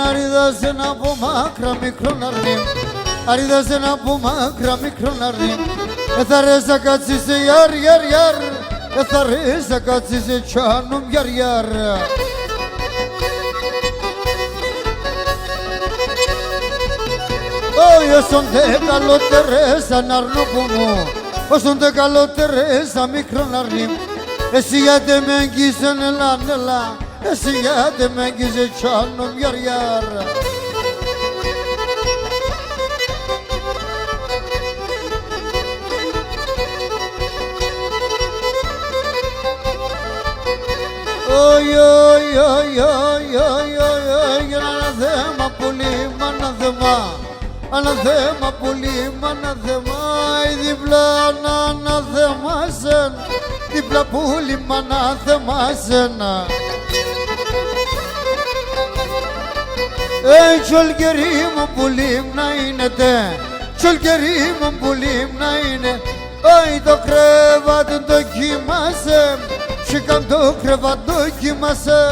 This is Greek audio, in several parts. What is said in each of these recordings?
αρίδασε να από μάκρα μικρόν αρνήμ, αρίδασε να από μάκρα μικρόν αρνήμ. Θα ρέσα κάτσισε γιαρ γιαρ γιαρ, θα ρέσα κάτσισε τσάνουμ γιαρ γιαρ. Όσον δε καλότερες αναρνόπο μου, όσον δε καλότερες αμικρόν αρνήμ. Εσύ γιατί με αγγίσαν ελά ελά, εσύ γιατί με αγγίσε τσάνουμ γιαρ γιαρ. Oi, oi, oi, oi, oi, oi, oi, αναθέμα πολύ, μ' αναθέμα πολύ, μ' αναθέμα, η διπλά να αναθεμάσεν, διπλά πουλί μ' αναθεμάσεν. Τσολκερί μου πουλί να είναι τε, τσολκερί μου πουλί να είναι, oi το κρεβάτι το κοιμάσαι, σηκάμ το κρεβάτι το κοιμάσαι.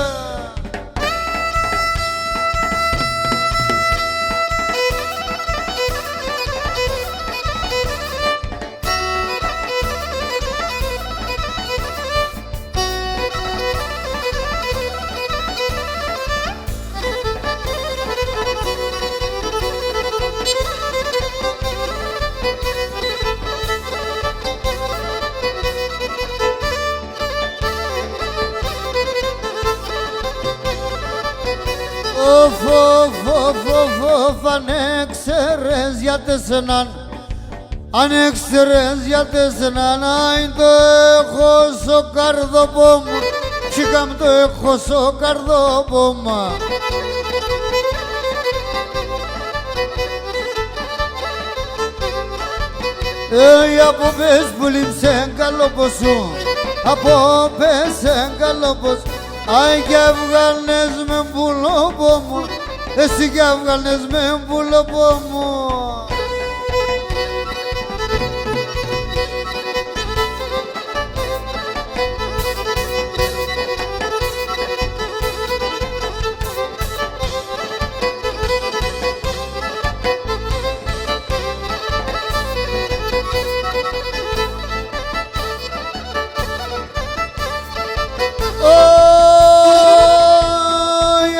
Αν έξερες για τεσσενάν, αν έξερες για τεσσενάν, αν το έχω στο καρδόπο μου, σηκάμ το έχω στο καρδόπο μου. Από πες που λείψε καλόπος σου, από πες καλόπος, αν και βγάλνες με μπουλόπο μου, εσύ κι έβγαλες με μπουλόπο μου.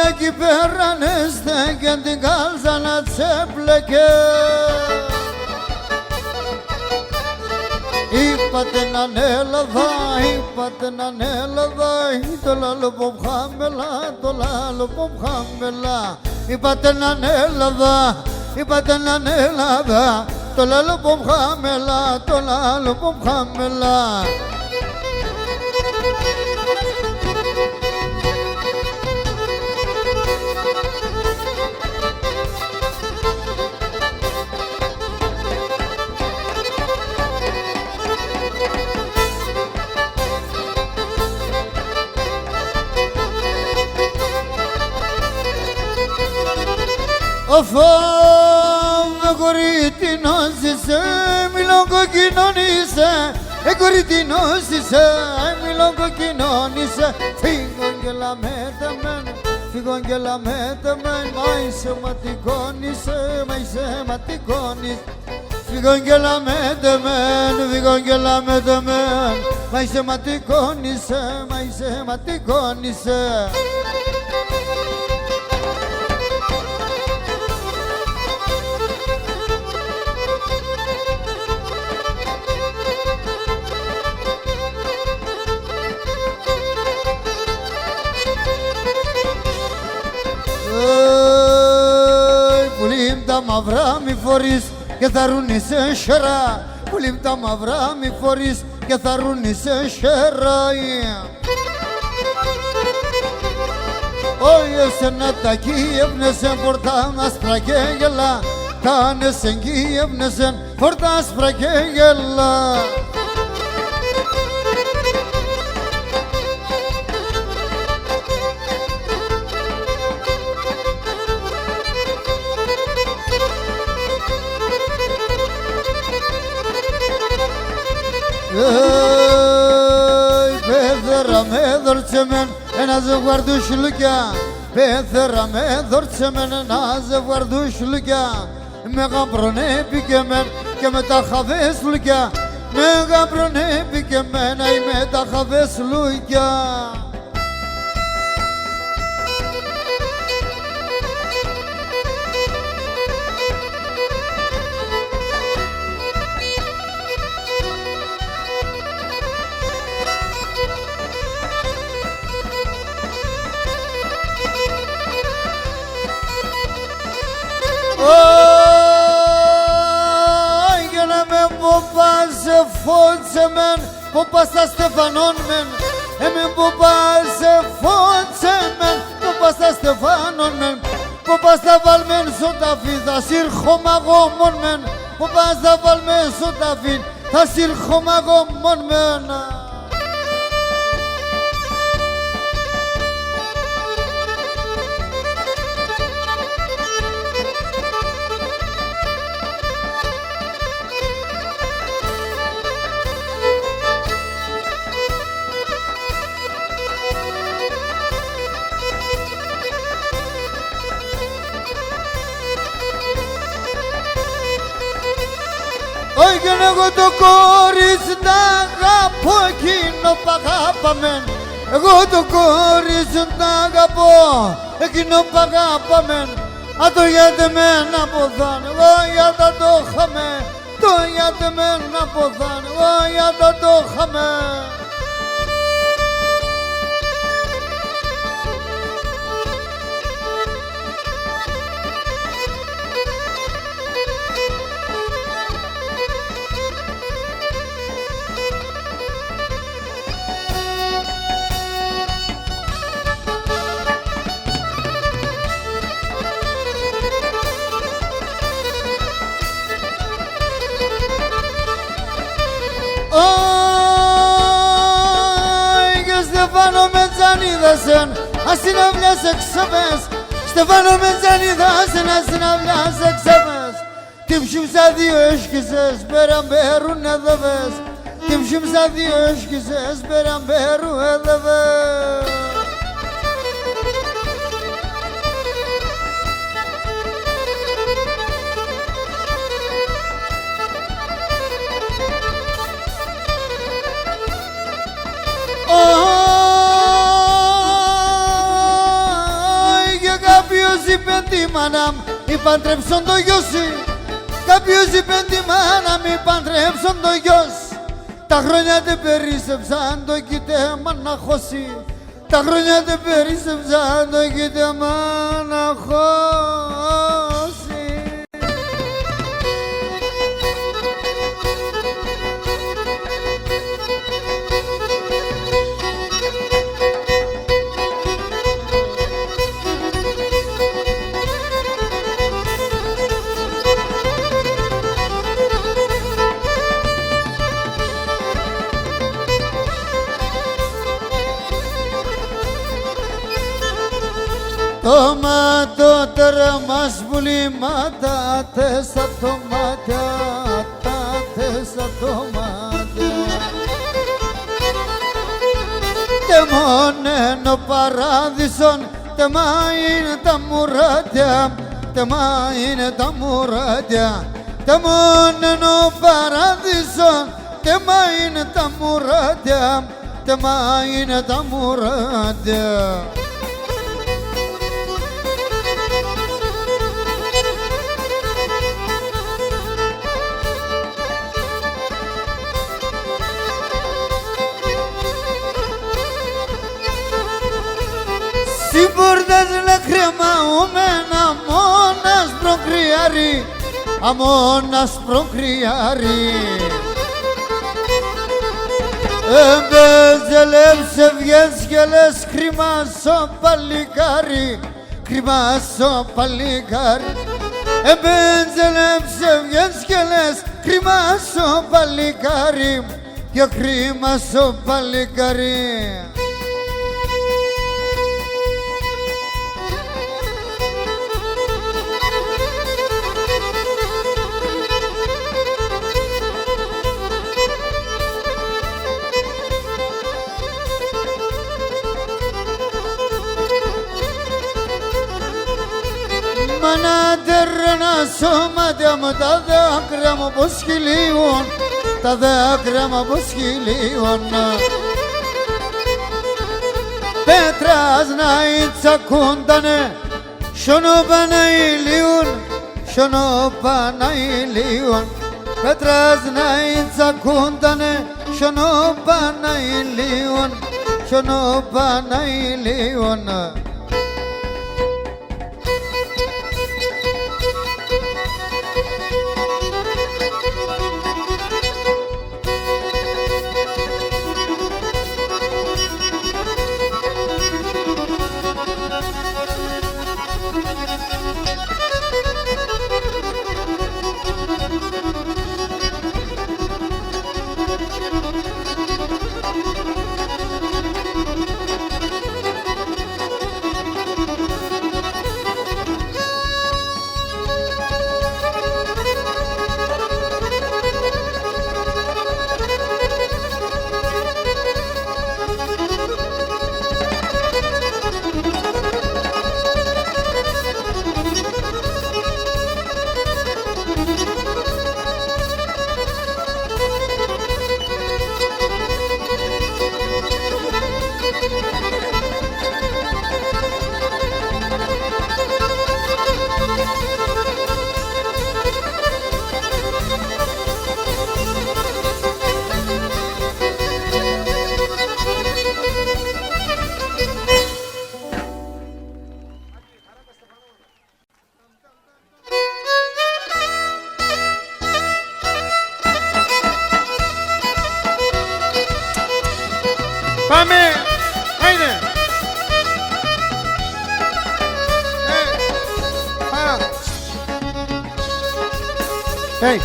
Εκεί πέρανε στέκεν την κάλτσα να τσέπλεκε. Είπατε να είναι Ελλάδα, είπατε να είναι Ελλάδα, το λάλο χαμελά, το λάλο χαμελά. Είπατε να είναι Ελλάδα, είπατε να είναι Ελλάδα, το λάλο χαμελά, το λάλο χαμελά. Με κοριτινός είσαι, μιλοκοκκινόν είσαι, κοριτινός είσαι, μιλοκοκκινόν είσαι. Φύγον και λαμέταμεν, φύγον και λαμέταμεν, μα είσαι ματικόν είσαι, μα είσαι ματικόν είσαι. Φύγον και λαμέταμεν, φύγον και λαμέταμεν, μα είσαι ματικόν είσαι, μα είσαι ματικόν είσαι. Τα μαυρά μη φορείς και θα ρούνισε σερά. Πουλίμ τα μαυρά μη φορείς και θα ρούνισε σερά. Όχι εσένα τα κύευνεσεν φορτά άσπρα και γελά. Τα ανέσεν κύευνεσεν φορτά άσπρα και γελά. Πέδερα με δορτσεμέν ένα ζευγάρι του σιλούκια. πέθερα με δόρτσεμεν να ζευγαρδούς λουκιά. Με γαμπρονέπικεμεν και με τα χαβές λουκιά. Με γαμπρονέπικεμένα ή με τα χαβές λουκιά. Για να με ποπάς φότσεμεν, ποπάς τα στεφανών μεν. Με ποπάς φότσεμεν, ποπάς τα στεφανών μεν. Ποπάς τα βάλμεν σωταφή, θα σύρχομαγόμον μεν. Ποπάς τα βάλμεν σωταφή, θα σύρχομαγόμον μεν. Όχι εγώ το κόρις να αγαπώ εκείνο που αγάπαμεν. Εγώ το κόρις να αγαπώ εκείνο που αγάπαμεν. Α το γιατί με να ποθάνε, εγώ γιατί το είχαμε. Το γιατί με να ποθάνε, εγώ γιατί το είχαμε. Και Στεφάνο με τζανίδασεν, ασυναυλιάς εξαβές. Στεφάνο με τζανίδασεν, ασυναυλιάς εξαβές. Τι ψήμσα δύο έσκησες, πέραν πέρουν εδεβές. Τι ψήμσα δύο έσκησες, πέραν πέρουν εδεβές. Και κάποιος είπε τη μάνα μη παντρέψον το γιος. Κάποιος είπε τη μάνα μη παντρέψον το γιος. Τα χρόνια τε περίσσεψαν το κοίτεμα να χώσει. Τα χρόνια τε περίσσεψαν το κοίτεμα να χώσει. Το μάτο τέρμα σπουλήματα, τέσσα το μάτια, τα τέσσα το μάτια. Και μόνεν ο παράδεισον, τεμά είναι τα μουράτια, τεμά είναι τα μουράτια. Τε μόνεν ο παράδεισον, τεμά είναι τα μουράτια, τεμά είναι τα μουράτια. Συμπορτές λακρεμαούμενα μόνας προκριάρι, αμόνας προκριάρι. Εμπεζελεύσε βγες και λες κρυμάσω παλικάρι, κρυμάσω παλικάρι. Εμπεζελεύσε βγες και λες κρυμάσω παλικάρι, και κρυμάσω παλικάρι. Αμάνα τερνά σώματα μου τα δάκρυα μου πως χυλίουν, τα δάκρυα μου πως χυλίουν. Πέτρας να τσακούντανε, σιωνό Παναηλίουν, σιωνό Παναηλίουν. Πέτρας να τσακούντανε, σιωνό Παναηλίουν, σιωνό Παναηλίουν. Πάμε! Άιντε! Hey!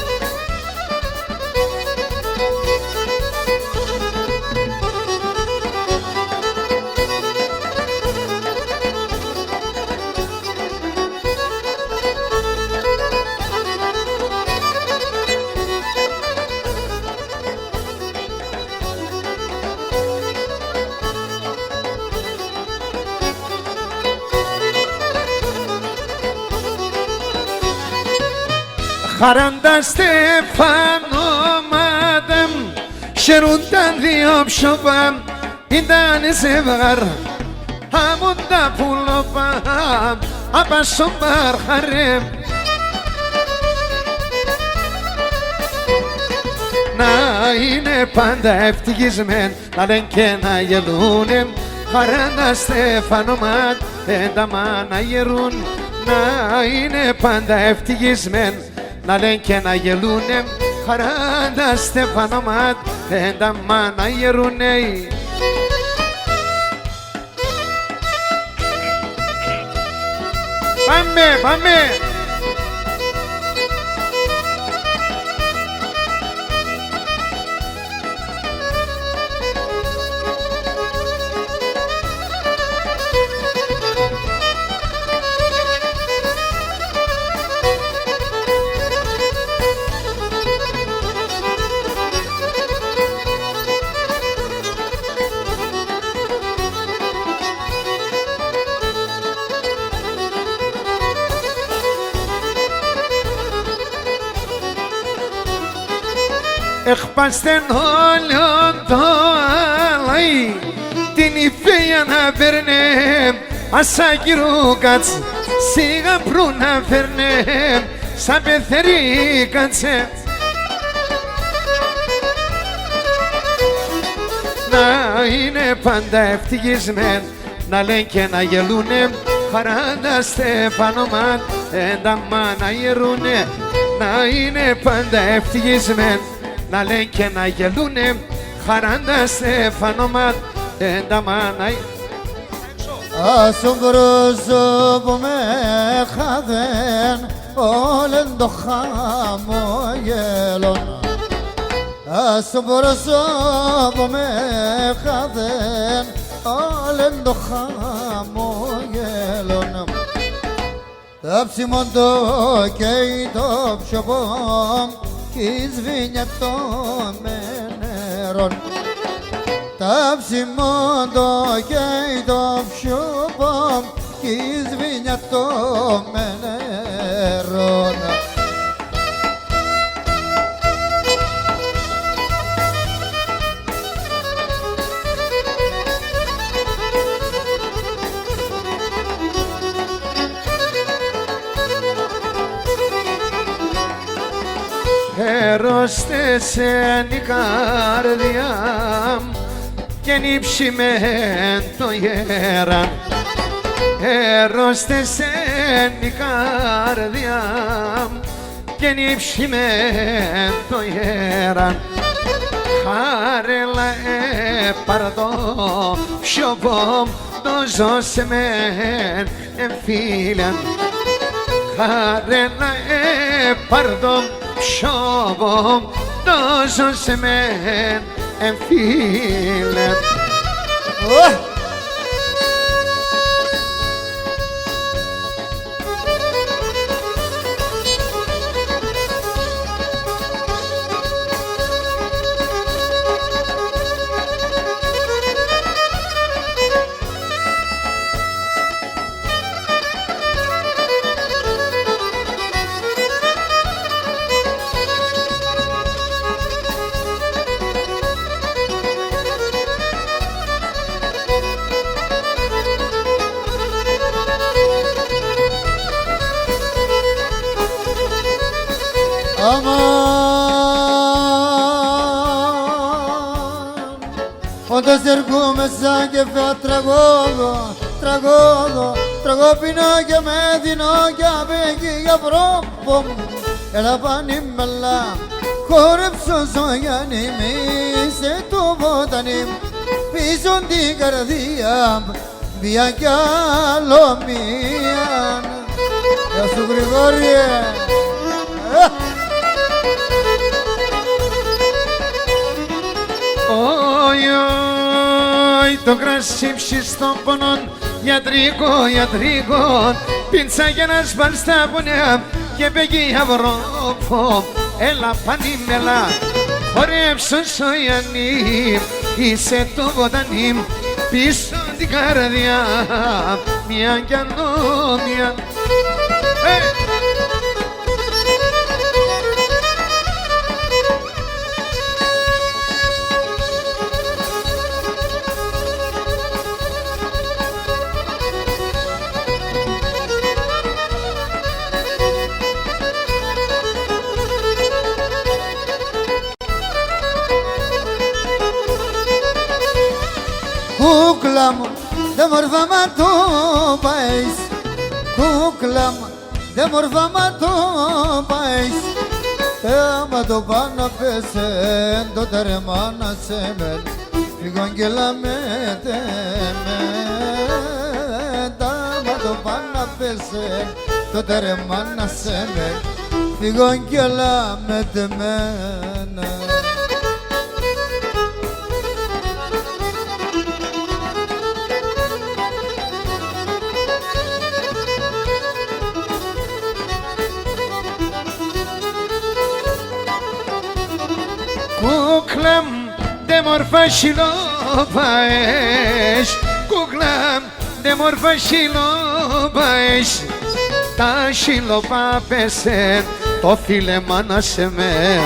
Χαράντα Στεφάνο μάδεμ, χαιρούνταν δύο ψωβάμ, ήταν ζευγάρ, αμούντα πουλοπάμ, απασομπάρ χαρέμ. Να είναι πάντα ευτυχισμέν, να λένε και να γελούνε, χαράντα Στεφάνο μάδεμ, τα μάνα γερούν. Να είναι πάντα ευτυχισμέν, να λένε και να γελούνε, χαράντα Στεφανομάτ, τα μάνα γερούνε. Πάμε, πάμε! Εκπάστε όλο το αλάι, την υφαία να φέρνε, ασάκυρου κάτς, σιγά πρού να φέρνε, σαν πεθερή κάτσε. Να είναι πάντα ευτυχισμέν, να λένε και να γελούνε, χαράντα Στεφανομάτ, τα μάνα γερούνε. Να είναι πάντα ευτυχισμέν, να λένε και να γελούνε, χαράντα Στεφανομάτ, τα μάνα. Άσον πρόσωπο με χαδέν, όλεν το χαμογέλον. Άσον πρόσωπο με χαδέν, όλεν το χαμογέλον. Τα ψημόντο και το ψωπό, κι σβήνια το με νερόν. Τα ψημόντο και το ψωπό, κι σβήνια το νερό. Έρωστεσεν η καρδιά και νύψη με το γέραν. Έρωστεσεν η καρδιά και νύψη με το γέραν. Χαρέλα παραδό σιωπόμ το ζώσε μεν εμφύλαν. Χαρέλα παραδό σιωπόμ το ζώσε μεν εμφύλαν. Όταν έρχομαι σαν και φεύγω τραγώδω πινάκια με δεινάκια πέγγι για πρόπο μου. Έλα πανίμελα, χόρεψω ζωγιάννη μη σε το βότανι πίσω την καρδιά μία κι άλλο μία. Γεια σου Γρηγόριε. Το κρασί ψιστών πονών γιατρικό πίτσα για να σπάς τα πονιά και πεγεί αυρόπο. Έλα πανίμελα, χορέψω σοϊανή, είσαι το βοτανί πίσω την καρδιά μια κι άλλο μια. Κούκλα μου, δε μορφά μα το πάεις. Κούκλα μου, δε μορφά μα το πάεις. Άμα το πάνω πέσεν, το τέρμα να σε μεν. Φυγόγγελα με τεμέν. Άμα το πάνω πέσεν, το τέρμα να σε μεν. Φυγόγγελα με τεμέν. Κούκλα μου, δε μορφά σιλόπαες, κούκλα μου, δε μορφά σιλόπαες. Τα σιλόπα πέσεν, το φίλεμα να σε με,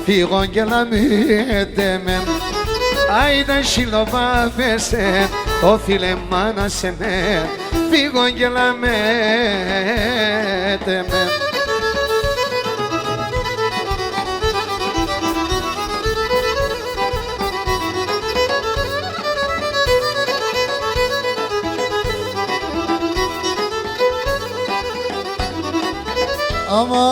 φυγόγγελα με τεμέν. Άι τα σιλόπα πέσεν, το φίλεμα να σε με, φυγόγγελα με τεμέν. Αμάν,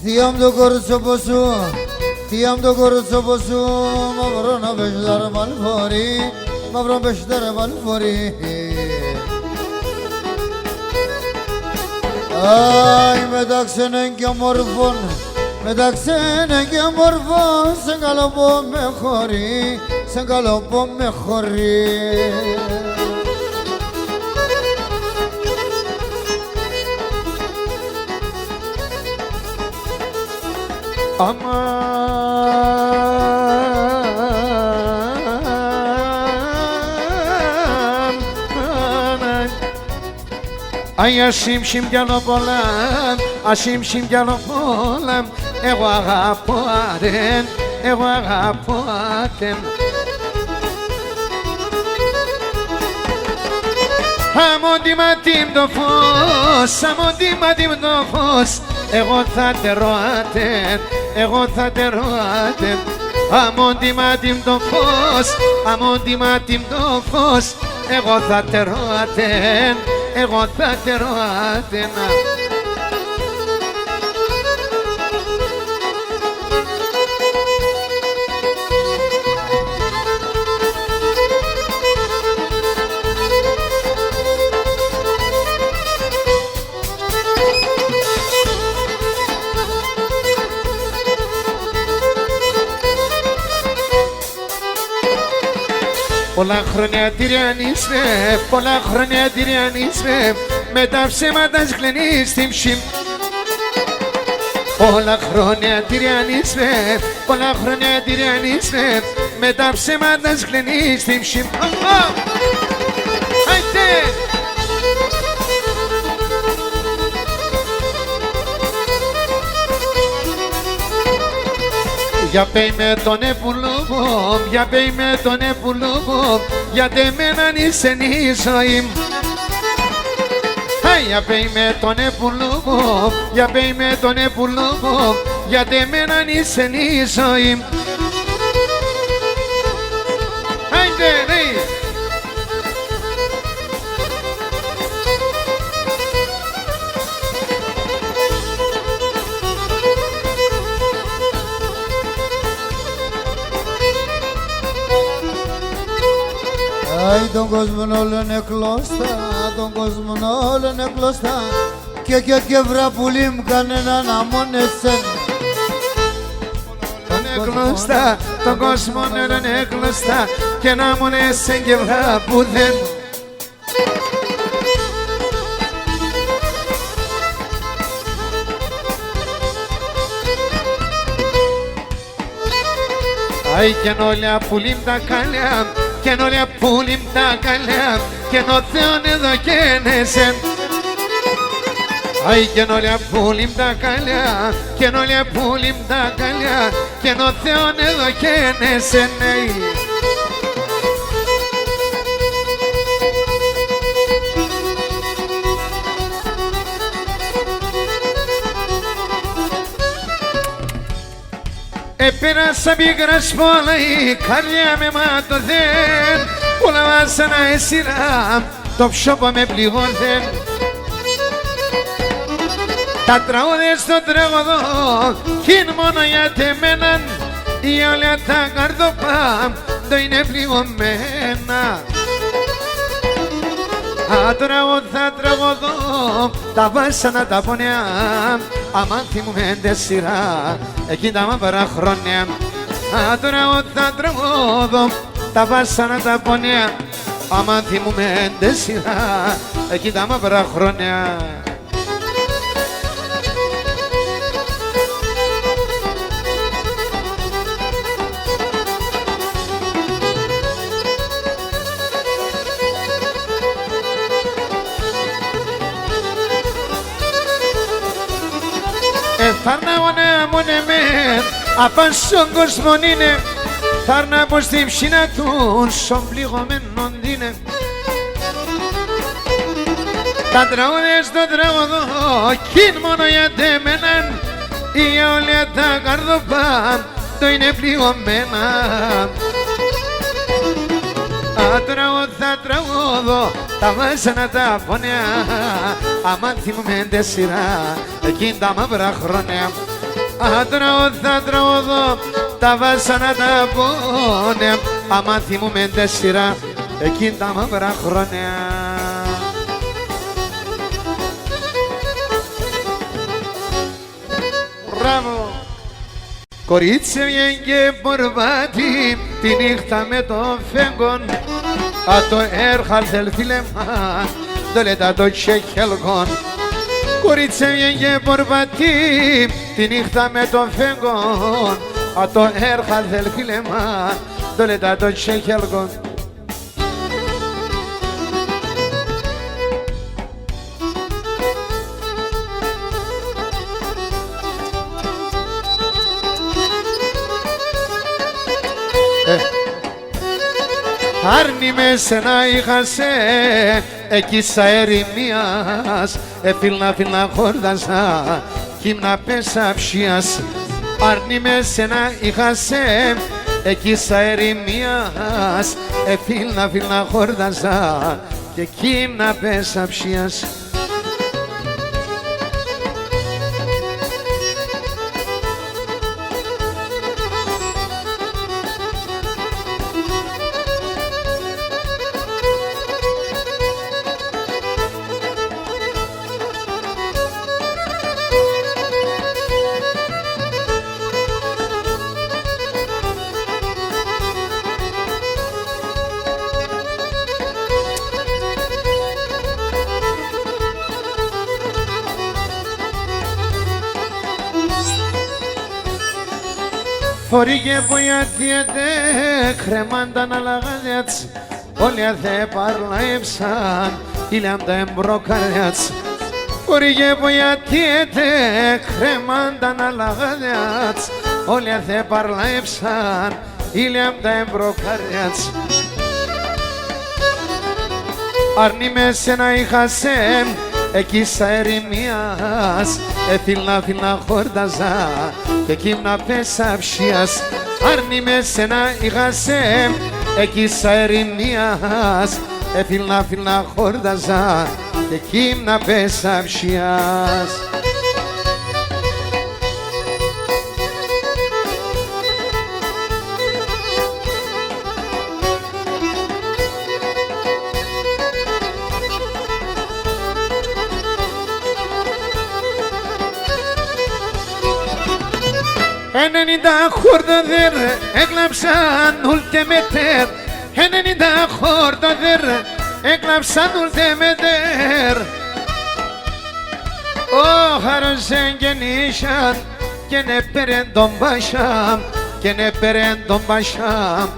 θεία μου το κορτσόπο σου, θεία μου το κορτσόπο σου, μαύρο να πέσταρ μαλφορεί, μαύρο πέσταρ μαλφορεί. Άι μεταξένεν και ομορφών, μεταξένεν και ομορφών, σε καλοπώ με χωρεί, σε καλοπώ με χωρεί. Αμάν Αι ασύμ σιμ κι άλλο πολλά, ασύμ σιμ κι άλλο πολλά. Εγώ αγαπώ αρέν, εγώ αγαπώ αρέν. Αμοντιματίμ το φως, αμοντιματίμ το φως. Εγώ θα τερώατεν, εγώ θα τερώατεν. Αμοντιματίμ το φως, αμοντιματίμ το φως. Εγώ θα τερώατεν, εγώ θα τερώατεν. Πολλά χρόνια τυριανίσαι, πολλά χρόνια τυριανίσαι. Με τα ψέματα σκλενείς την ψήμ. Πολλά χρόνια τυριανίσαι, πολλά χρόνια τυριανίσαι. Με τα ψέματα σκλενείς την ψήμ. Άιτε! Για πέι με τον επουλούβο, για πέι με τον επουλούβο. Γιατί εμέναν είσαι η ζωή. Για πέι με τον επουλούβο, για πέι με τον επουλούβο. Γιατί εμέναν είσαι η ζωή. Άιντε, ναι. Αι τον κόσμο όλο είναι κλώστα, τον κόσμο όλο είναι κλώστα. Και βραπουλί μου κανέναν αμόνεσεν. Είναι κλώστα, τον κόσμο όλο είναι κλώστα. Και να αμόνεσεν και βραπουδέν. Αι καινόλια πουλίμ τα καλιά, καινόλια πουλίμ τα καλιά. Και ο Θεόν εδώ καίνεσεν. Αι καινόλια πουλίμ τα καλιά, καινόλια πουλίμ τα καλιά. Και ο Θεόν εδώ καίνεσεν. Επέρασα πίκρα σπόλα η καρδιά με ματωθέν. Όλα βάσανα εσύρα, το ψώπα με πληγώθεν. Τα τραγούδια στο τραγωδό, κι μόνο για τεμέναν. Η όλα τα καρδοπά, το είναι πληγωμένα. Θα τραγωδώ, τα βάσανα τα πονιά. Αμάν θυμούμε τεσσυρά, εκεί τα μαύρα χρόνια. Θα τραγωδώ, τα βάσανα τα πονιά. Αμάν θυμούμε τεσσυρά, εκεί τα μαύρα χρόνια. Θάρνα μόνε με, απάν στον κόσμο είναι. Θάρνα πως την ψήνα του, στον πληγωμένον δίνε. Τα τραγούδια στο τραγωδό, κι μόνο για τεμέναν. Η όλα τα καρδοπά, το είναι πληγωμένα. Θα τραγωδώ, τα βάσανα τα πονιά. Αμάν θυμούμε τεσσυρά, εκείν τα μαύρα χρόνια. Θα τραγωδώ, τα βάσανα τα πονιά. Αμάν θυμούμε τεσσυρά, εκείν τα μαύρα χρόνια. Μπράβο! Κορίτσι βγήκε πορβάτη τη νύχτα με το φέγγον. Το έρχαλ θελφίλεμα, το λέτα το τσεχέλγον. Κορίτσι βγήκε πορβάτη τη νύχτα με το φέγγον. Το έρχαλ θελφίλεμα, το λέτα το τσεχέλγον. Άρνη με σένα είχασε εκεί σα ερημίας, φίλνα χόρδασα κι ήμνα πέσα ψίας. Άρνη με σένα είχασε εκεί σα ερημίας, φίλνα χόρδασα και κι ήμνα πέσα ψίας. Φορίγε βοηθιέται κρεμάντα να λαγάδιατς, όλοι αθε παρλαέψαν ηλιάμτα εμπροκαρδιατς. Φορίγε βοηθιέται κρεμάντα να λαγάδιατς, όλοι αθε παρλαέψαν ηλιάμτα εμπροκαρδιατς. Άρνη με σένα είχασέ εκεί σα ερημίας, φίλνα χόρταζα και κι ήμνα πέσα ψίας. Άρνη με σένα είχασέ εκεί σα ερημίας, φίλνα χόρταζα και κι ήμνα πέσα ψίας. Ενενήντα χόρταδερ έκλαψαν ούλτε μετέρ, 90 χόρταδερ έκλαψαν ούλτε μετέρ. Ο χαρός εγγενήσαν και νε πέρεν τον Πασάμ, και νε πέρεν τον Πασάμ,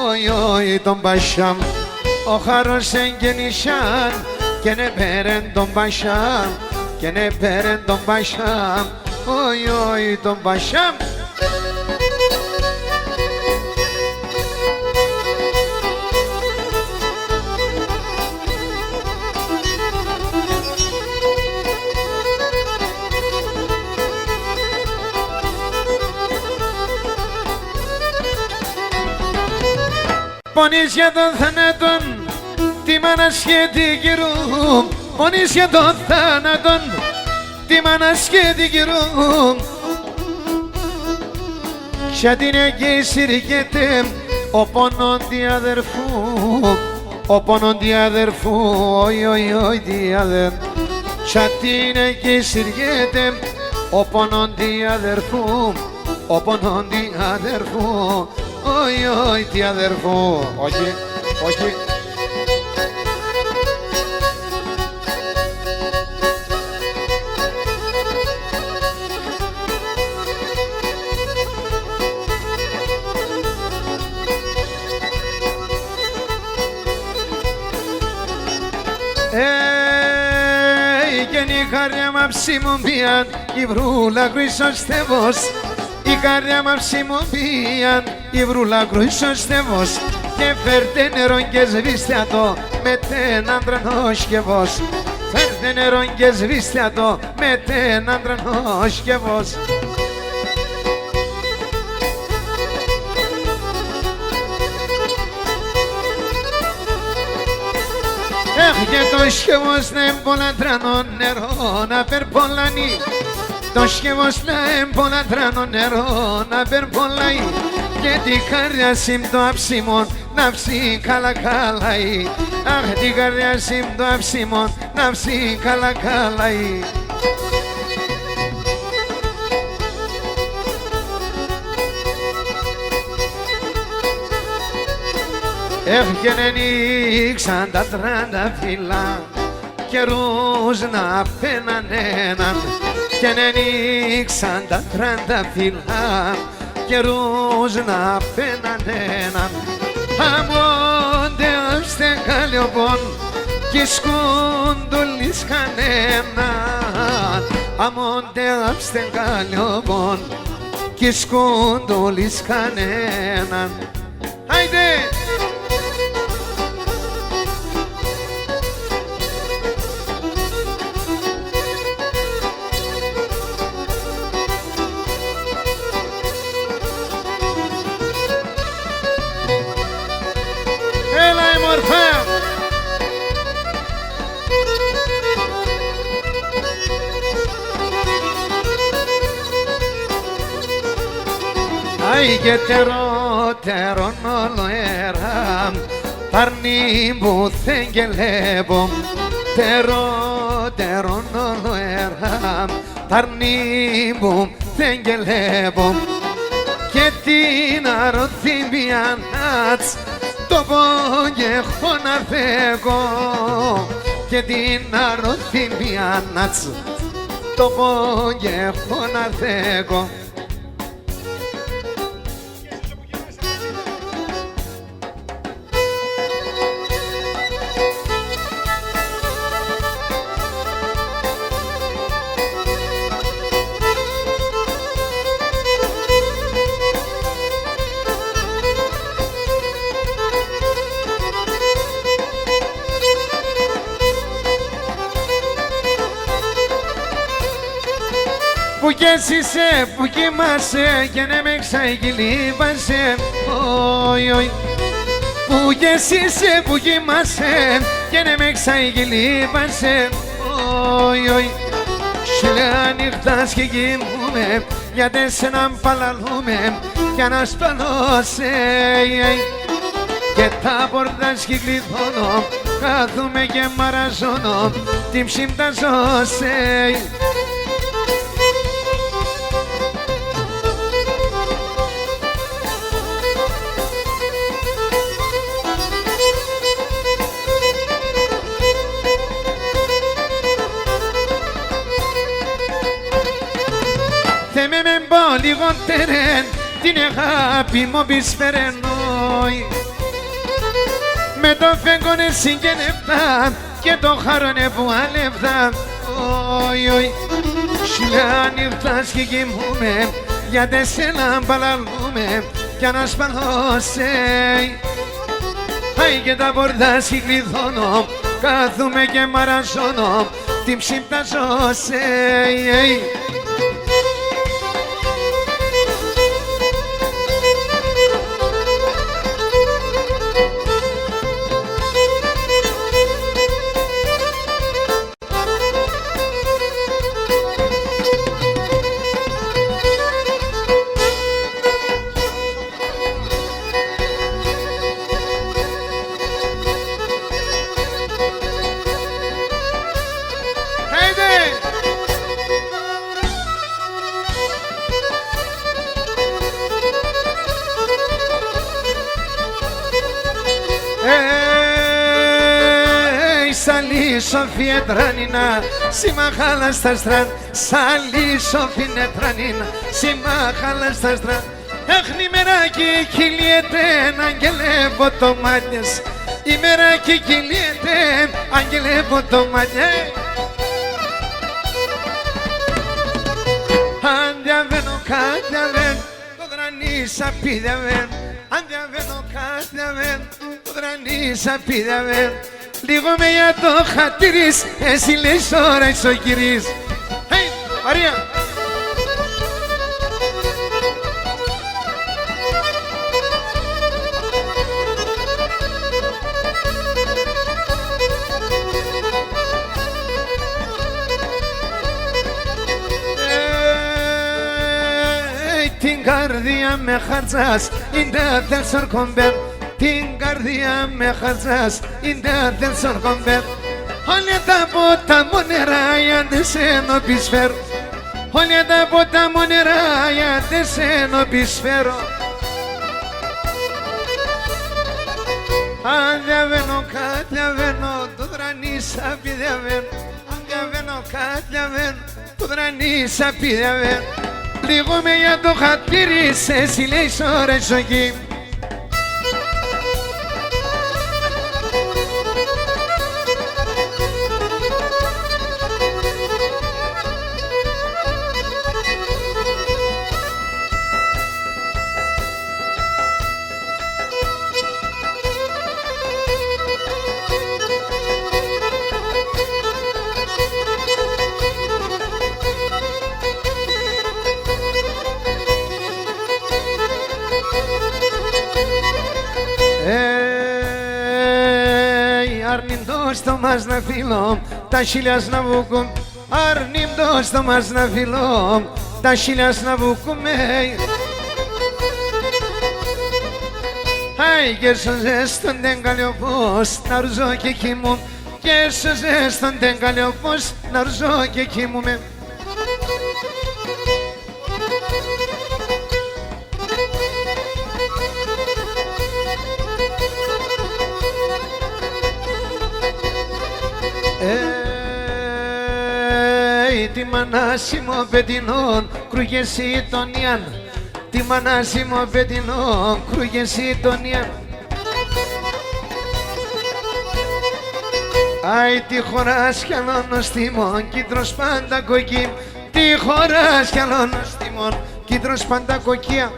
όι τον Πασάμ. Ο χαρός εγγενήσαν και νε πέρεν τον Πασάμ, και νε πέρεν τον Πασάμ, όι τον Πασάμ. Πονείς για τον θάνατον, τη μάνας και την κυρού. Πονείς για τον θάνατον, τη μάνας και την κυρού. Κι την εκεί συρκέται ο πόνον τη αδερφού, ο πόνον τη αδερφού, όι τη αδερφού. Κι την εκεί συρκέται ο πόνον τη αδερφού, ο πόνον τη αδερφού. Όι τι αδερφό, όχι. Γένει η καρδιά μ' αψιμωμίαν, η βρούλα κρυσοστεύος. Η καρδιά μ' αψιμωμίαν, η βρούλα κρυσοστεύος. Και φέρτε νερό και σβήστε το με τεν άντρανο σκευός. Φέρτε νερό και σβήστε το με τεν άντρανο σκευός. Και το σκευός να εμπολατράνω νερό να περπολανεί. Το σκευός να εμπολατράνω νερό να περπολάει. Και την καρδιά συμ το αψιμόν να ψει καλακαλάει. Αχ, την καρδιά συμ το αψιμόν να ψει καλακαλάει. Και ανοίξαν τα 30 φύλλα καιρούς να πέναν έναν. Και ανοίξαν τα 30 φύλλα καιρούς να πέναν έναν. Αμόντε άστε καλιοπών κι σκούντουλης κανέναν. Αμόντε άστε καλιοπών κι σκούντουλης κανέναν. Άιντε! Ai και τερό όλο έρα Παρνί που θεγγελεύω Τερό όλο έρα Παρνί που θεγγελεύω Και την αρωθυμία νάτς το πόγε έχω να φέγω Και την αρωθυμία νάτς το πόγε έχω να φέγω Που κι εσύ είσαι, που κοιμάσαι και ναι με ξαγγυλίβασε Όι, που κι εσύ είσαι, που κοιμάσαι και ναι με ξαγγυλίβασε Όι, σιλά νύχτας και κοιμούμε γιατί σε να παλαλούμε κι ανασπαλώσε Και τα πόρτας και κλειδώνω κάθουμε και μαραζώνω την ψυμπταζώσε Θεέ με μπω λιγότερεν την αγάπη μου πισφαιρενόι Με το φέγγονε συγγενευτά και το χαρόνε που αλεύδα Όι, σιλά νύχτας και κοιμούμε γιατί σε να παλαλούμε κι ανασπαλώσε Άι και τα πόρτας και κλειδώνω κάθουμε και μαραζώνω την ψυμπταζώσε Σαλή Σοφία τρανίνα, συμμαχάλα στα στραν Σαλή Σοφία τρανίνα, συμμαχάλα στα στραν Έχνη μεράκι κυλιέται, αγγελεύω το μάτιας Η μεράκι κυλιέται, αγγελεύω το μάτιας Αν διαβαίνω κατιαβέν, το δρανίσα πηδαβέν Αν διαβαίνω κατιαβέν, το δρανίσα πηδαβέν Λίγο με για το χατήρις, εσύ λες ώρα ισοκυρής Hey, Μαρία! Την καρδία με χαρτζάς, είναι δεν σορκομπέρ Την καρδία με χαρτζάς, είναι δεν σορκομπέρ Όλα τα ποτά μου νερά, δεν σε νοπισφέρω Όλα τα ποτά μου νερά, δεν σε νοπισφέρω Αν διαβαίνω κάτι διαβαίνω, το δρανίσα πηδεύεν Αν διαβαίνω κάτι διαβαίνω, το δρανίσα πηδεύεν Λίγο με για το χατήρι, σε συλλέεις ώρες εκεί Αρνητός το μας να φιλώ, τα χίλιας να βουκούν Αρνητός το μας να φιλώ, τα χίλιας να βουκούμε Αι και σου ζέστονται καλιοπούς να ρουζώ και κοιμούμαι. Και σου ζέστονται καλιοπούς να ρουζώ και κοιμούμαι. Τη μανάσιμο πετεινόν κρούγεσαι τον Ιαν. Τη μανάσιμο πετεινόν κρούγεσαι τον Ιαν. Αι τη χωράς κι άλλον στήμον κίτρος πάντα κοκκί. Τη χωράς κι άλλον στήμον κίτρος πάντα κοκκία.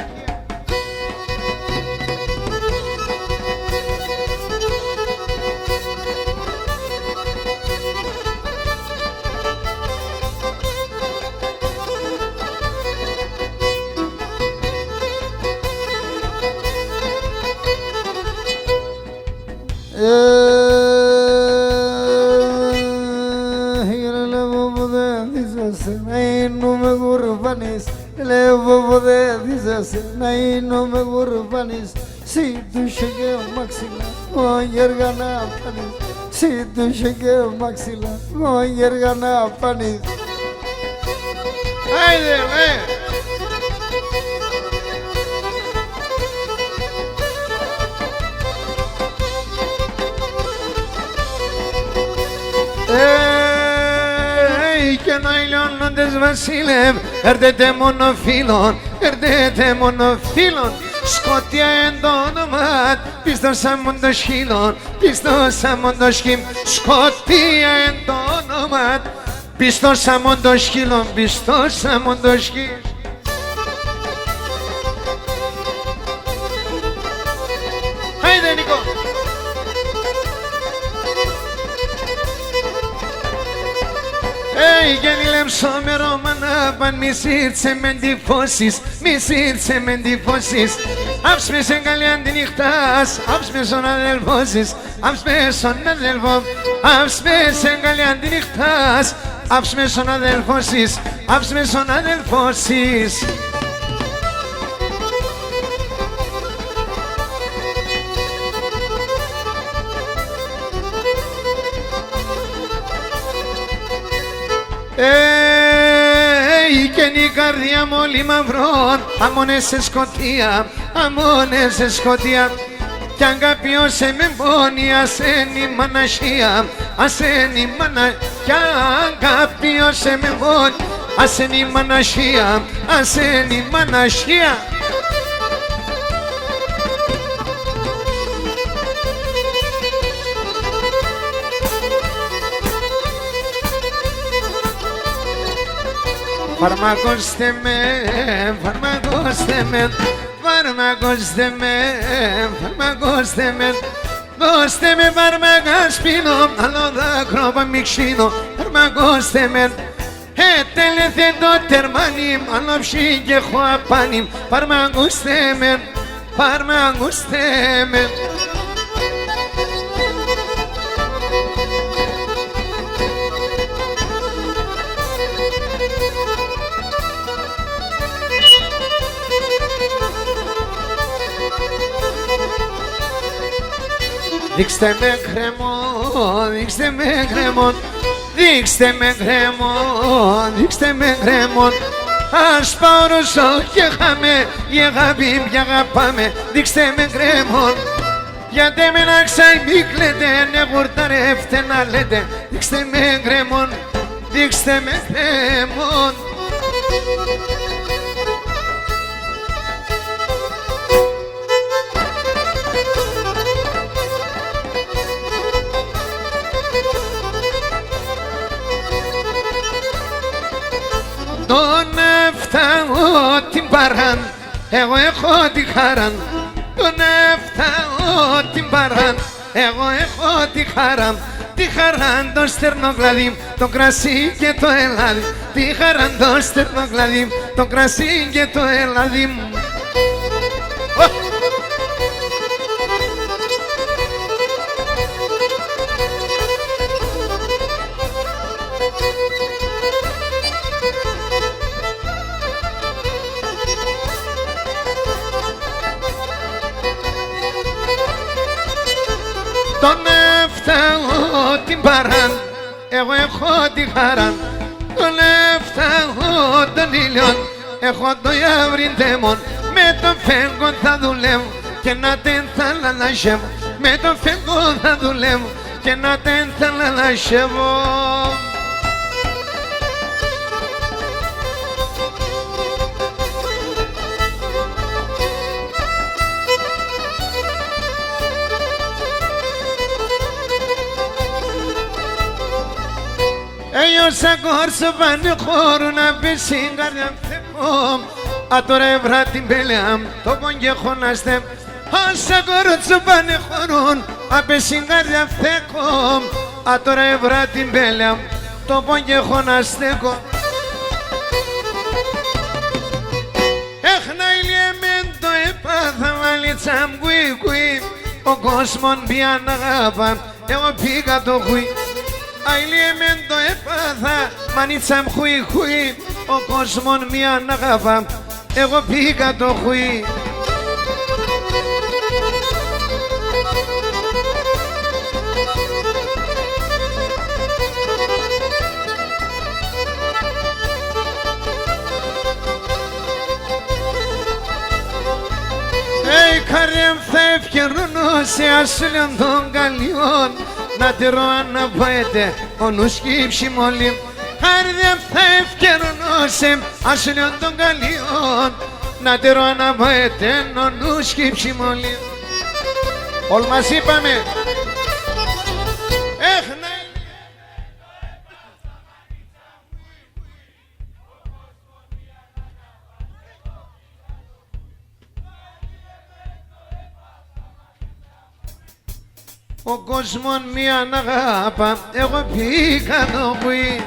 No me gurbanis, si tu llegué maxila, oyer gana panis, si tu llegué maxila, oyer gana panis. Haydi be! Και ναϊλώνοντες βασίλευ, έρδετε μόνο φίλων, έρδετε μόνο φίλων. Σκοτία εν το όνομα, πίστοσα μον το σκύλων, πίστοσα μον το σκύλ. Σκοτία εν το όνομα, πίστοσα μον το σκύλων, πίστοσα μον το σκύλ. Άιντε Νίκο! Αι γεννήλεμ σώμερο μανάπαν μη σύρτσε με εντυπώσεις, μη σύρτσε με εντυπώσεις. Άψμε σε καλιάν τη νύχτας, άψμε στον αδελφώσεις, άψμε στον αδελφό. Άψμε σε καλιάν τη νύχτας, άψμε στον αδελφώσεις, άψμε στον αδελφώσεις. Και η καρδιά μου όλη μαυρών, αμόνες σε σκοτία, αμόνες σε σκοτία. Κι αν κάποιος με πόνει, ασένει μανασία, ασένει μανασία. Κι αν κάποιος με πόνει, ασένει μανασία, ασένει μανασία. Φαρμακώστε με, φαρμακώστε με, φαρμακώστε με, φαρμακώστε με. Δώστε με φάρμακα σπίνω, άλλο δάκρυ παμιξίνω, φαρμακώστε με. Τέλεθε το τερμάνι, άλλο ψή και έχω απάνι, φαρμακώστε με, φαρμακώστε με. Δείξτε με κρεμό, δείξτε με κρεμό, δείξτε με κρεμό, δείξτε με κρεμό. Ας πάω ρωσό και χάμε, η αγάπη πια αγαπάμε, δείξτε με κρεμό. Γιατί με να ξαϊμίκλετε, ναι γουρταρεύτε να λέτε, δείξτε με κρεμό, δείξτε με κρεμό. Τον έφταω την παράν, εγώ έχω τη χαρά. Τον έφταω την παράν, εγώ έχω τη χαρά. Τη χαρά το στερνοκλαδί, το κρασί και το ελάδι. Τη χαρά το στερνοκλαδί, το κρασί και το ελάδι. τον έφταγω την παράν, εγώ έχω τη χαρά. Τον έφταγω τον ήλιον, έχω το ιαυρυντέμον. Με τον φέγγο θα δουλεύω και να την θα λαλασεύω. Με τον φέγγο θα δουλεύω και να την θα λαλασεύω. Ένιωσα κόρσο πάνε χώρο να πέσει καρδιά μου. Α τώρα έβρα την πέλεα το πον και έχω να στέμ. Όσα κόρσο πάνε χώρο να πέσει καρδιά μου. Α τώρα έβρα την πέλεα το πον και έχω να στέκω. Έχνα ηλιεμέν το έπαθα βαλίτσα μου κουί. Ο κόσμος πια να αγάπα εγώ πήγα το κουί. Αιλιέμεν το έπαθα, μανίτσα μου χουί, ο κόσμος μια αγάπα, εγώ πήγα το χουί. Καρέμ θα ευκαιρνούσε ασύλιον των καλιών, να τυρώ αναπαέτε ο νους κύψη μόλι. Καρέμ θα ευκαιρνούσε ασύλιον των καλιών, να τυρώ αναπαέτε ο νους κύψη μόλι. Όλοι μας είπαμε έχνα. Ο κόσμος μια αγάπα, εγώ πήγα το κουί.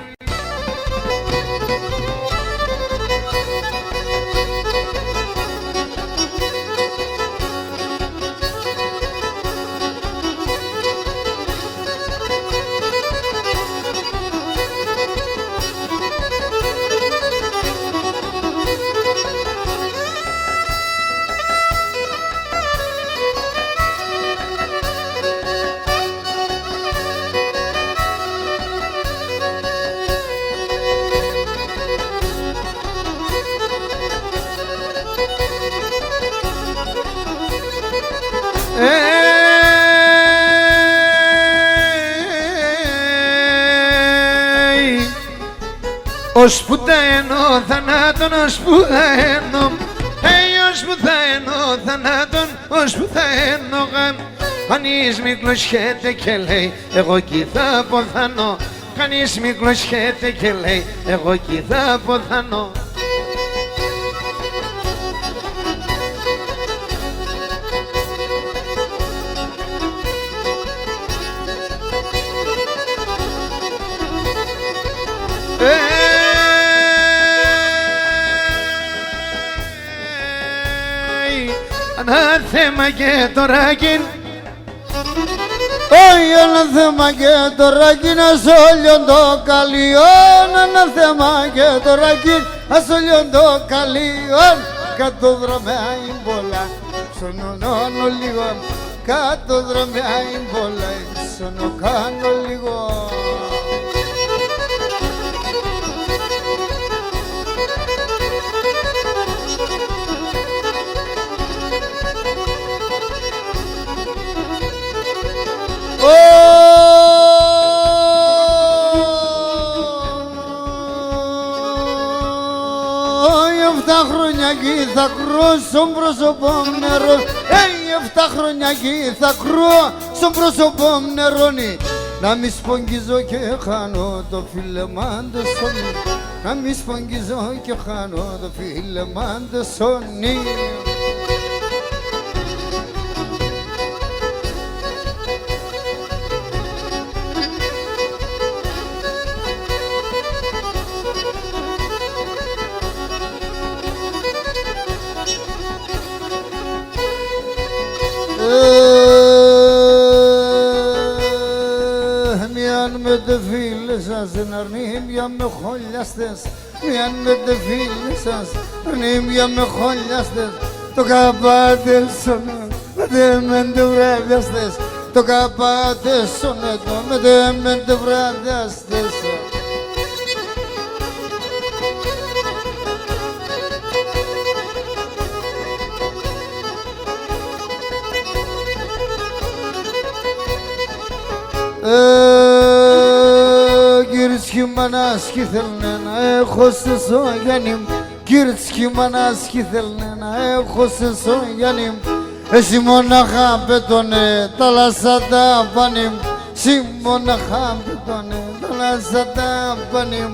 Ως που τα ενώ θανάτων, ως που τα ενώ, ως που τα ενώ θανάτων, ως που τα ενώ. Κανείς μη κλωσιέται και λέει εγώ εκεί θα ποθανώ. Κανείς μη κλωσιέται και λέει εγώ εκεί θα ποθανώ. Ανάθεμα και το ράκιν, όχι ανάθεμα και το ράκιν, ας όλιον το καλιόν. Ανάθεμα και το ράκιν, ας όλιον το καλιόν. Κάτω δρομέα πολλά, ψωνώνω λίγο. Κάτω δρομέα πολλά, ψωνώ κάνω λίγο. Εφτά χρόνια εκεί θα κρώ στον πρόσωπο μου νερό. 7 χρόνια εκεί θα κρώ στον πρόσωπο μου νερώνει. Να μη σπογγίζω και χάνω το φιλεμάντο σόνι. Να μη σπογγίζω και χάνω το φιλεμάντο σόνι. Μιαν με τε φίλες σας εναρνήμια με χολιάστες. Μιαν με τε φίλες σας εναρνήμια με χολιάστες. Το καπάτε σώνα, δεν με ντουραβιάστες. το καπάτε στον έτο με τε βραδάστες. Giriski manaski thelnena khosses yanim Giriski manaski thelnena khosses yanim Simona khabetone talasada banim Simona khabetone talasada banim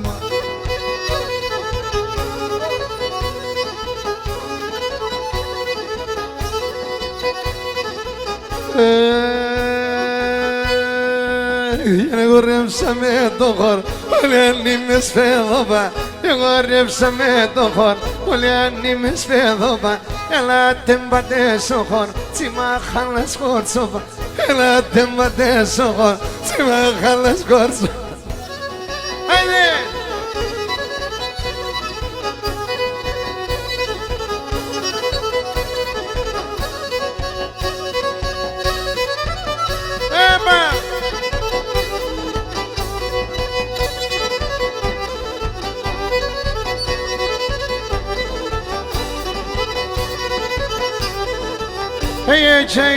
Εγώ ρεύσαμε το χορ, όλοι αν είμαι σφέδοβα. Εγώ ρεύσαμε το χορ, όλοι αν είμαι σφέδοβα. Ελάτε μπατέ στο χορ, τσιμα χάλας χορτσοβα. Ελάτε μπατέ στο χορ, τσιμα χάλας χορτσοβα. Άιντε!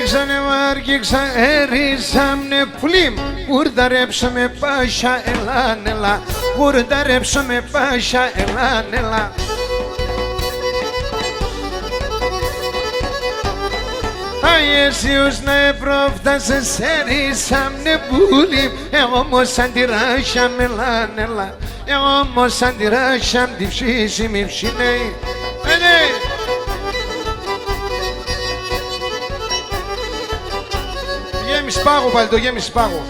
Έξανε βάργηξα, έρισαμε πουλίμ. Γουρδαρέψαμε πάσια, ελάν, ελά. Γουρδαρέψαμε πάσια, ελάν, ελά. Αγιέσιος να επρόφτασες, έρισαμε πουλίμ. Εγώ όμως αντιράσαμε, ελάν, ελά. Εγώ όμως αντιράσαμε τη ψήση μη ψήνει. Γέμισε πάγο πάλι, το γέμισε πάγο.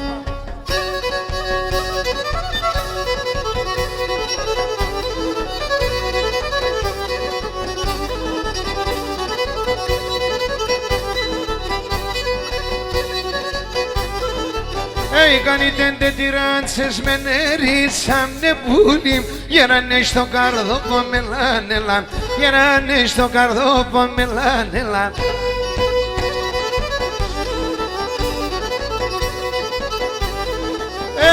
Έκανε τέντε τυράντσες με νερίσαμνε πουλίμ. Γεράνε στο καρδόπο με λάνελαν. Γεράνε στο καρδόπο με λάνελαν.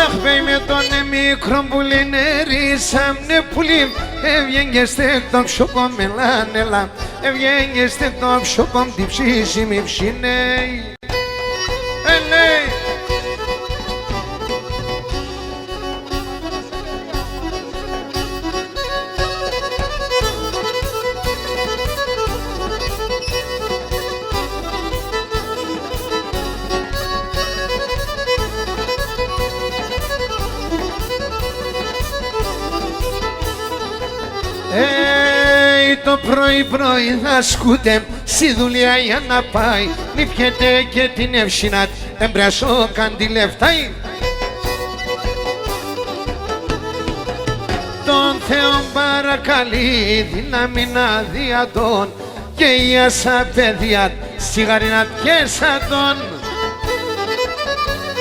Αχ, με τον μικρό πουλί νερίσαμνε πουλίμ. Έβγαινε στέκτο ψωπό με λάνελαν. Έβγαινε στέκτο ψωπό τη ψήση μη ψήνει. Το πρωί θα σκούτε στη δουλειά για να πάει. Μη πιέτε και την ευσυνάτ, εμπρασό καντιλεφτάει. Τον Θεό παρακαλεί δύναμη να διατών και η άσα παιδιά σιγαρινά και σατών.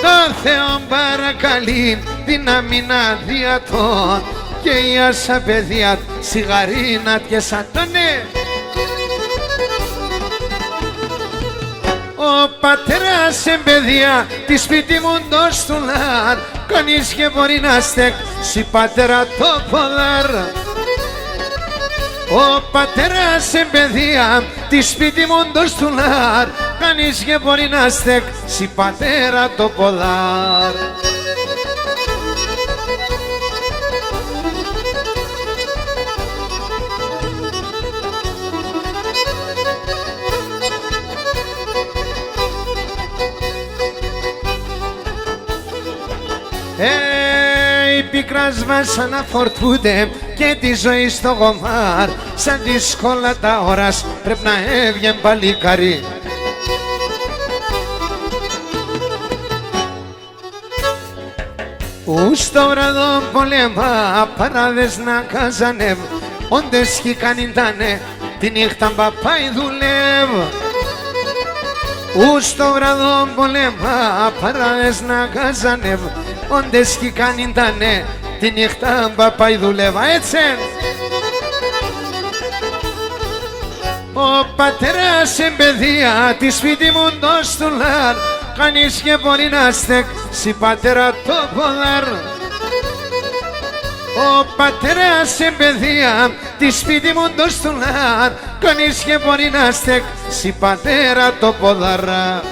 Τον Θεό παρακαλεί δύναμη να διατών και η άσα παιδιά σιγαρίνα και σατώνε. Ο πατέρας εμπαιδεία τη σπίτι μου το στουλάρ. Κανείς και μπορεί να στέξει πατέρα το ποδάρ. Ο πατέρας εμπαιδεία τη σπίτι μου το στουλάρ. Κανείς και μπορεί να στέξει πατέρα το ποδάρ. Οι πικράς μας αναφορτούνται και τη ζωή στο γομάρ. Σαν δύσκολα τα ώρας πρέπει να έβγαινε παλικάρι. Ούς το βραδό πολέμα παράδες να κάζανε. Όντες κι κανιντάνε τη νύχτα μπαπάει δουλεύω. Ούς το βραδό πολέμα παράδες να κάζανε. Όντες κι κανιντάνε τη νύχτα μπαπάει δουλεύα. Έτσι ο πατέρας εμπαιδεία τη σπίτι μου το στουλάρ. κανείς και μπορεί να στέξει πατέρα το ποδάρ. Ο πατέρας σε παιδεία τη σπίτι μου το στουλάρ, κανείς και μπορεί να στέξει πατέρα το ποδάρα.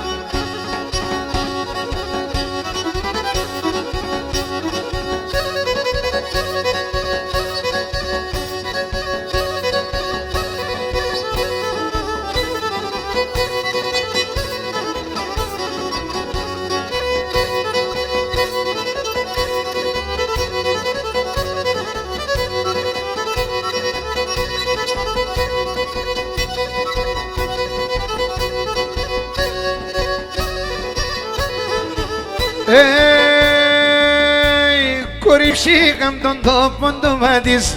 Κορυψήκαμ τον τόπο τον πατής,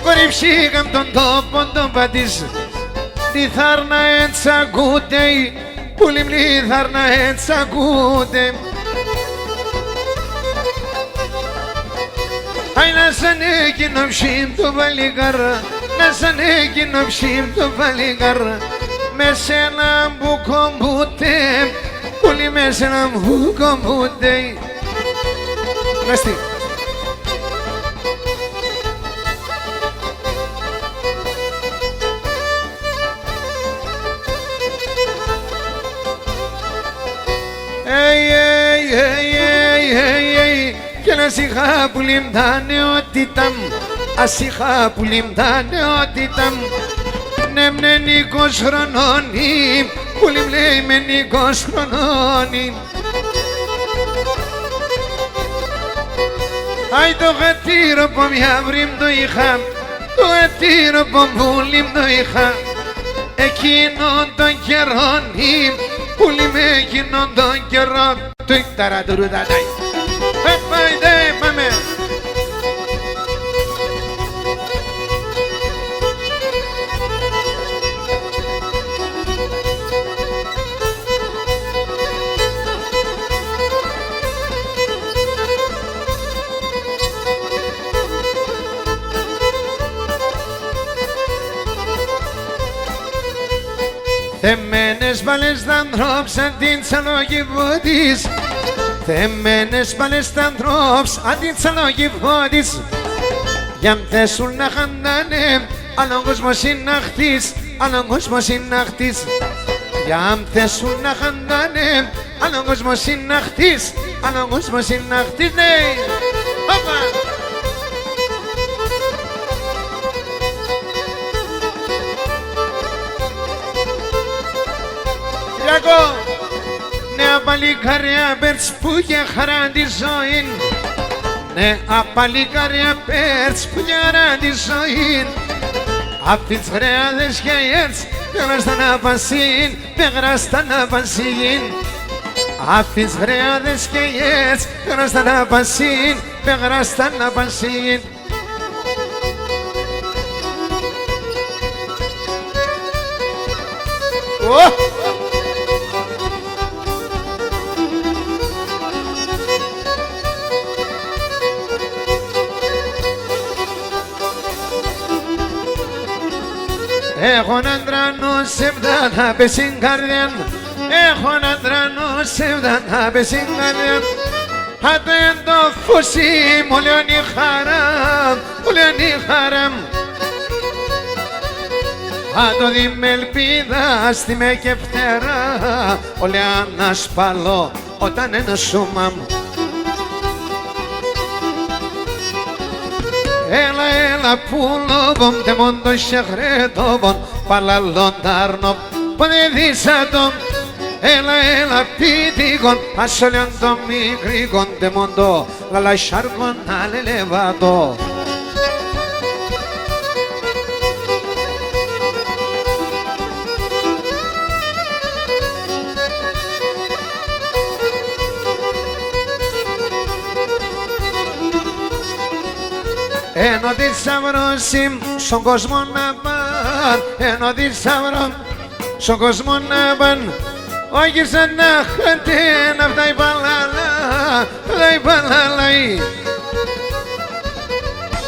κορυψήκαμ τον τόπο τον πατής. Τη θάρνα εντσακούτε, που λιμνή θάρνα εντσακούτε. Αι να σαν έκεινο ψήμ το παλικάρα, να σαν έκεινο ψήμ το παλικάρα. Με σένα που κομπούτε, πουλί με σένα που κομπούτε. Μέστη. Και να σιγά που λίμ τα νεότητα μου, ασυχά που λίμ τα νεότητα μου. Ναι μνε νίκος χρονώνει, που λίμ λέει με νίκος χρονώνει. Αι το γατήρο που μια βρήμ το είχα, το γατήρο που πουλίμ το είχα. Εκείνον τον καιρόνι, πουλί με εκείνον τον καιρό. Του ταρατουρουδατάι. Πάμε. Θεμένες βάλες τα ανθρώπσα την τσαλόγυβο της. Θεμένες βάλες τα ανθρώπσα την τσαλόγυβο της. Για μθέσουν να χαντάνε, άλλον κόσμο συναχτής, άλλον κόσμο συναχτής. Για μθέσουν να χαντάνε, άλλον κόσμο συναχτής, άλλον κόσμο συναχτής. Ναι, όπα. Κυριακό, νέα παλικάρια πέρτς που για χαρά τη ζωή. Νέα παλικάρια πέρτς που για χαρά τη ζωή. Απ' τις χρεάδες και έρτς πέγραστα να πασίν, πέγραστα να πασίν. Απ' τις χρεάδες και έρτς πέγραστα να πασίν, πέγραστα να πασίν. Έχω έναν τρανό σεβδά να πέσει καρδιά. Έχω έναν τρανό σεβδά να πέσει καρδιά. Χάτω εν το φωσί μου λιώνει χαρά, μου λιώνει χαρά. Χάτω δι με ελπίδα στη με και φτερά. Όλε ανασπαλώ όταν ένα σώμα μου. Έλα πουλόβον τε μόντο σεχρέτοβον παλαλόν τάρνο ποδεδίσατον. Έλα πίτικον ασόλιον το μικρίκον τε μόντο λαλασάρκον αλελεβάτο. Ένα θησαυρό στον κόσμο να παν, ένα θησαυρό στον κόσμο να παν. Όχι σαν να χατέν αυτά η παλάλα, αυτά η παλάλα.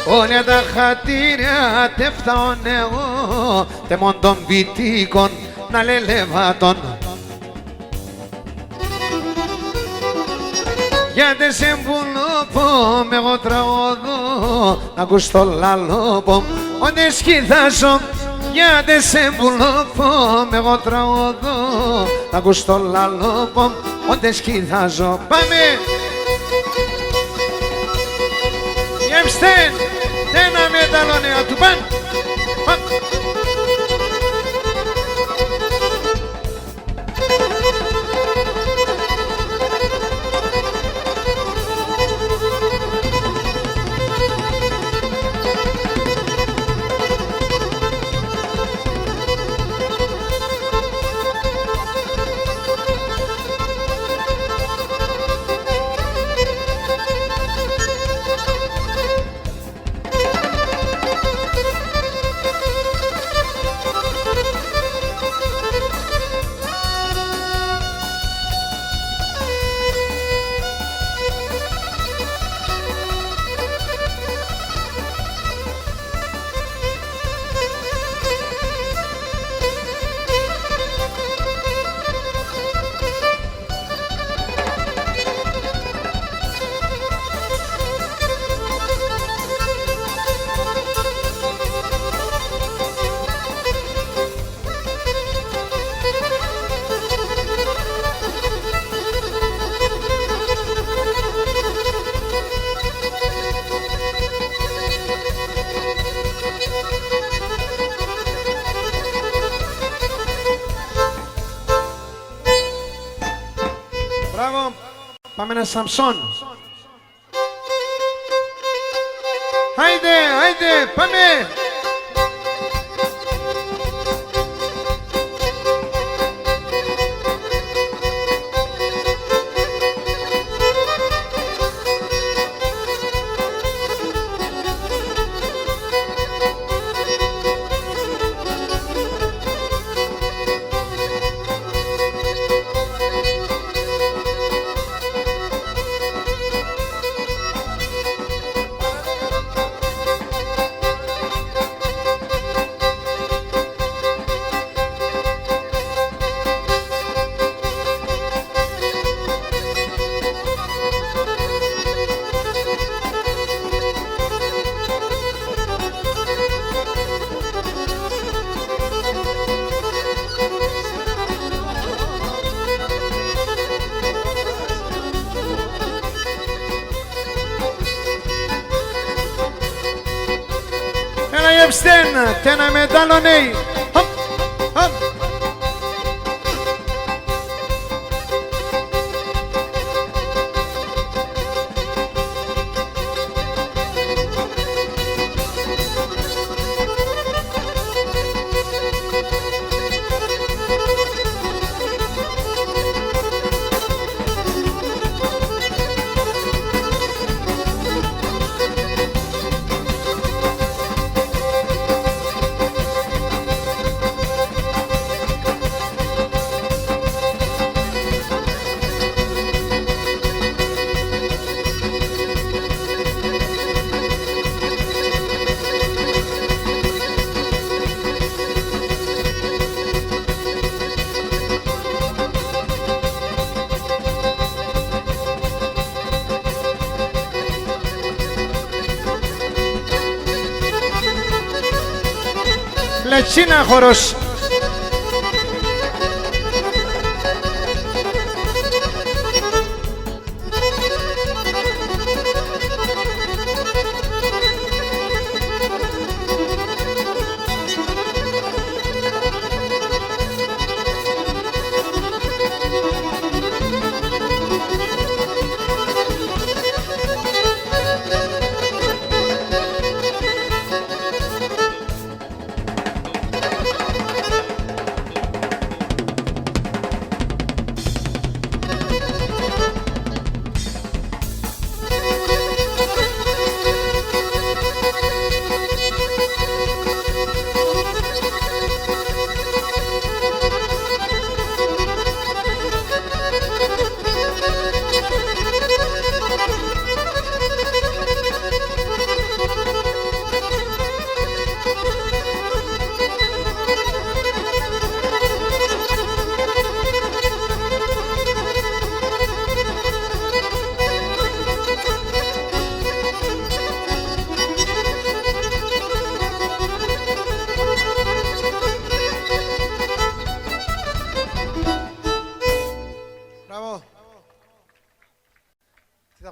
Όλα τα χατήρια τε φτάω εγώ, τε μόν των βυτίκων να λελεβάτων. γιατί σε βουλοπώ με εγώ τραγωδώ να ακούς το λαλόπο ότι σκυθάζω γιατί σε βουλοπώ με εγώ τραγωδώ να ακούς το λαλόπο ότι σκυθάζω. Πάμε! Γεμστέν! Ένα μεταλλονέα του παν! Μπράβο, πάμε ένα Σαμσόν. Άιντε, άιντε, πάμε. Epstein, tena medalonei. Hop, hop. Λετσίνα χορός.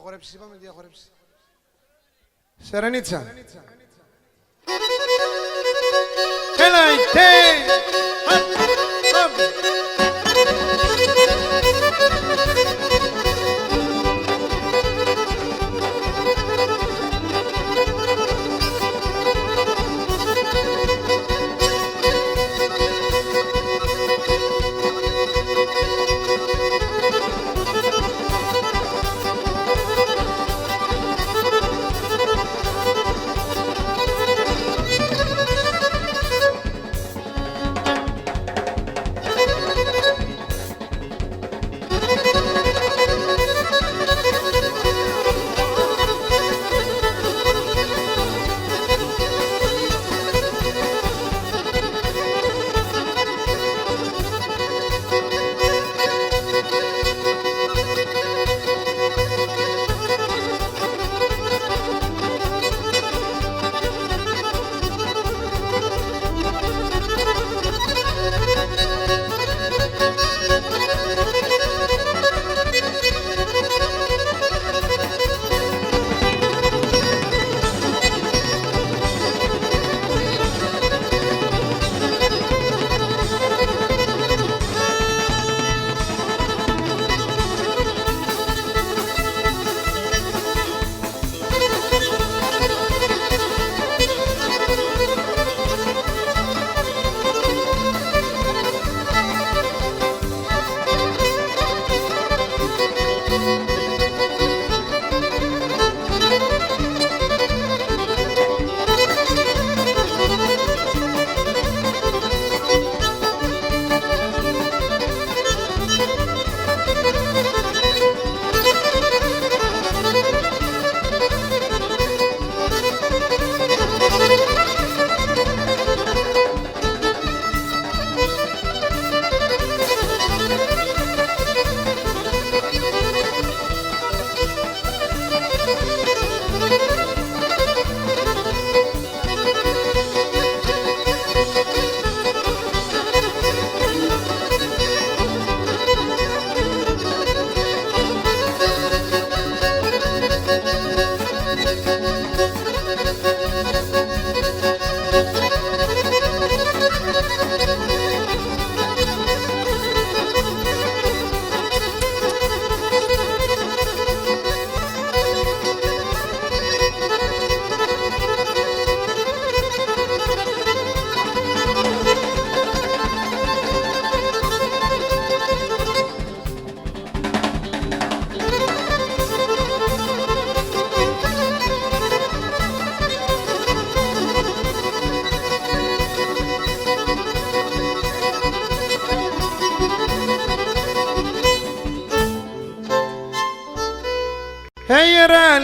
Διαχορέψεις, είπαμε διαχορέψεις. Σερενίτσα. Έλα, ητέ!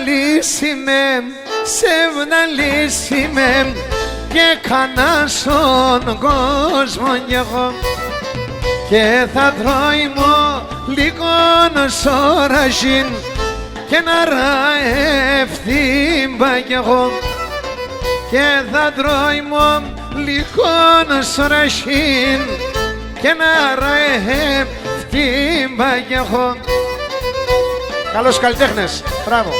Λύσιμε, λύσιμε και κανά στον κόσμο κι εγώ και θα τρώει λίγον σωρασίν και να ραεύθυμπα κι εγώ και θα τρώει λίγον σωρασίν και να ραεύθυμπα κι εγώ. Καλώς καλλιτέχνες, μπράβο.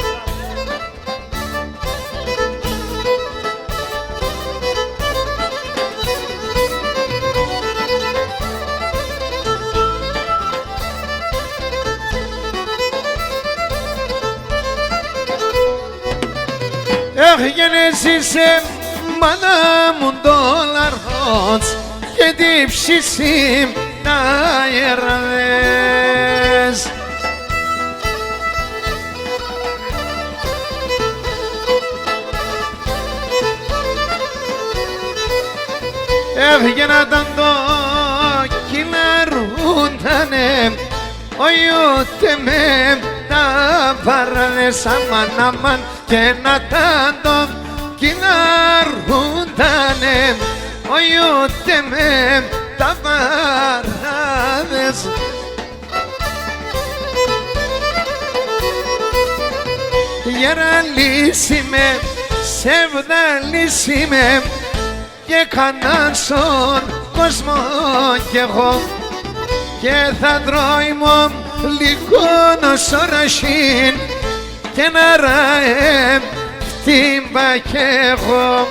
Γεννήσισε μάνα μου δόλαρχος και τύψισι τα αεραδές. Έβγαινα τα το κυλαρούντανε όχι ούτε με τα παραδές αμάν αμάν και να τα το κυλαρούντανε όχι ούτε με τα παραδές. Γεραλίσιμε, ψευδαλίσιμε και κανάν στον κόσμο κι εγώ και θα τρώει μου λίγον σωρασίν στεναρά χτύπα κι εγώ.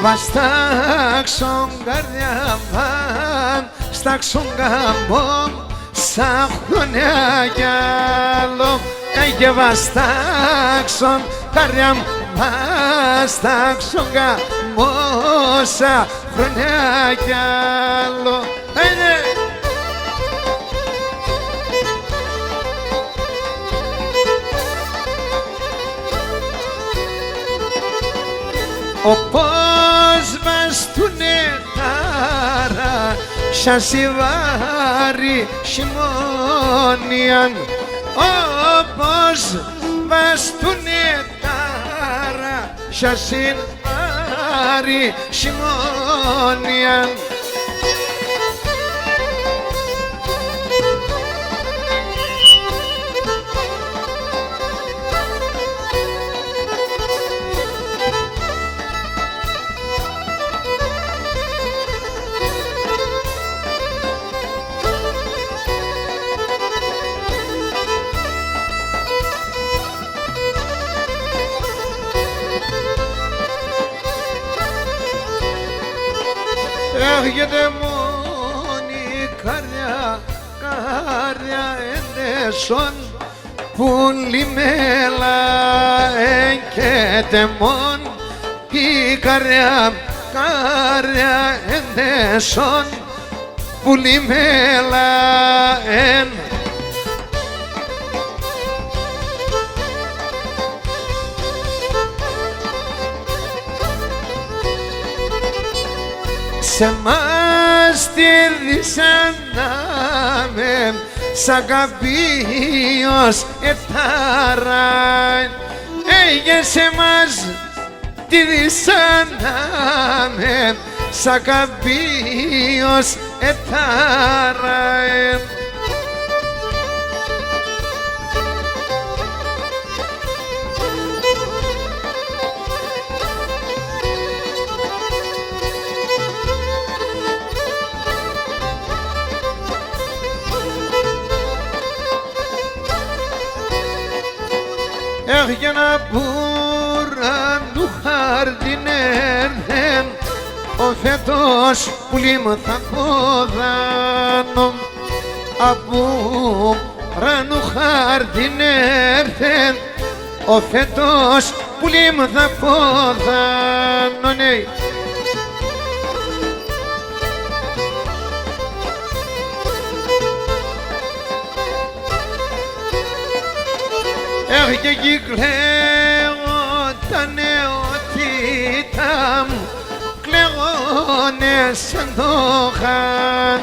Βαστάξον καρδιά βαν, στάξον γαμπόμ, σαν χρονιά κι άλλο. Και βαστάξον καρδιά βαν, στάξον γαμπόμ, σαν χρονιά κι άλλο. Όπως βαστούνε τάρα σασιβάρι χειμώνιαν. Όπως βαστούνε τάρα σασιβάρι χειμώνιαν. Έρχεται μόνη καρδιά, καρδιά εντέσσον, πουλημέλα εγκέτε μόν. Η καρδιά, καρδιά εντέσσον, πουλημέλα εν. Σε μας τη δυσανάμε, σαν καπίος ετάραν. Σε μας τη δυσανάμε, σαν καπίος ετάραν. Για να μπούρα του χάρτην έρθεν, ο φέτος πουλί μου θα ποδάνω. Από ράνου χάρτην έρθεν, ο φέτος πουλί μου θα ποδάνω. Ναι. Και εκεί κλαίγονταν νεότητα μου, κλαίγονε σαν το χαν.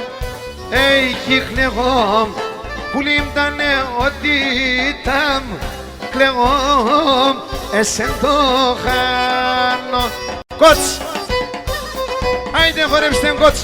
Εκεί κλαίγον πουλί μου τα νεότητα μου, κλαίγον σαν το χαν. Κότς! Άιντε χορέψτε κότς!